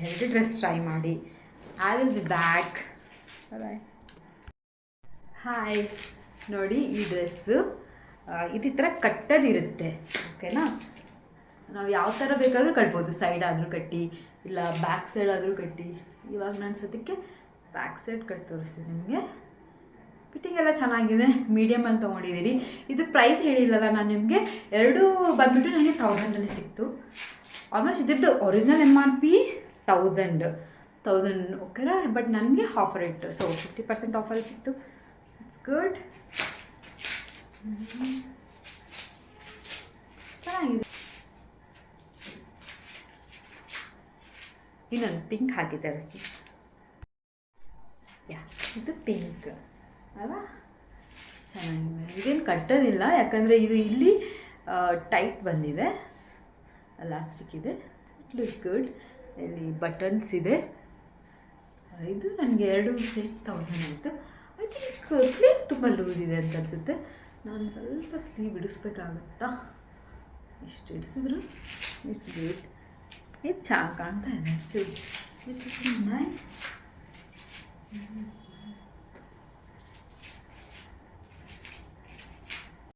2 dress try ಮಾಡಿ. I will be back. Bye. Hi, ನೋಡಿ ಈ ಡ್ರೆಸ್ಸು ಇದು ಥರ ಕಟ್ಟೋದಿರುತ್ತೆ, ಓಕೆನಾ. ನಾವು ಯಾವ ಥರ ಬೇಕಾದರೂ ಕಟ್ಬೋದು, ಸೈಡ್ ಆದರೂ ಕಟ್ಟಿ ಇಲ್ಲ ಬ್ಯಾಕ್ ಸೈಡ್ ಆದರೂ ಕಟ್ಟಿ. ಇವಾಗ ನಾನು ಸದ್ಯಕ್ಕೆ ಬ್ಯಾಕ್ ಸೈಡ್ ಕಟ್ ತೋರಿಸ್ತೀನಿ ನಿಮಗೆ. ಫಿಟ್ಟಿಂಗ್ ಎಲ್ಲ ಚೆನ್ನಾಗಿದೆ, ಮೀಡಿಯಮಲ್ಲಿ ತೊಗೊಂಡಿದ್ದೀರಿ. ಇದು ಪ್ರೈಸ್ ಹೇಳಿಲ್ಲಲ್ಲ ನಾನು ನಿಮಗೆ. ಎರಡೂ ಬಂದುಬಿಟ್ಟು ನನಗೆ 1000ಅಲ್ಲಿ ಸಿಕ್ತು. ಆಲ್ಮೋಸ್ಟ್ ಇದ್ರದ್ದು ಒರಿಜಿನಲ್ MRP 1000 ಓಕೆನಾ. ಬಟ್ ನನಗೆ ಆಫರ್ ರೇಟ್, ಸೊ 50% ಆಫರಲ್ಲಿ ಸಿಕ್ತು. ಇಟ್ಸ್ ಗುಡ್, ಚೆನ್ನಾಗಿದೆ. ಇನ್ನೊಂದು ಪಿಂಕ್ ಹಾಕಿ ತರಿಸಿ. ಇದು ಪಿಂಕ್ ಅಲ್ವಾ, ಚೆನ್ನಾಗಿದೆ. ಇದೇನು ಕಟ್ಟೋದಿಲ್ಲ, ಯಾಕಂದರೆ ಇದು ಇಲ್ಲಿ ಟೈಟ್ ಬಂದಿದೆ, ಲಾಸ್ಟಿಕ್ ಇದೆ. It look good. ಇಲ್ಲಿ ಬಟನ್ಸ್ ಇದೆ. ಇದು ನನಗೆ 2 ಸೇರಿ 1000 ಆಯಿತು. ಐ ಥಿಂಕ್ ಸ್ಲೀವ್ ತುಂಬ ಲೂಸ್ ಇದೆ ಅಂತ ಅನಿಸುತ್ತೆ. ನಾನು ಸ್ವಲ್ಪ ಸ್ಲೀವ್ ಬಿಡಿಸ್ಬೇಕಾಗುತ್ತಾ, ಇಷ್ಟು ಇಡಿಸಿದ್ರು ಇಟ್ಸ್ ಗುಡ್. ಇದು ಚೆನ್ನಾಗಿ ಕಾಣ್ತಾ ಇದೆ ಆ್ಯಕ್ಚುಲಿ. It is nice.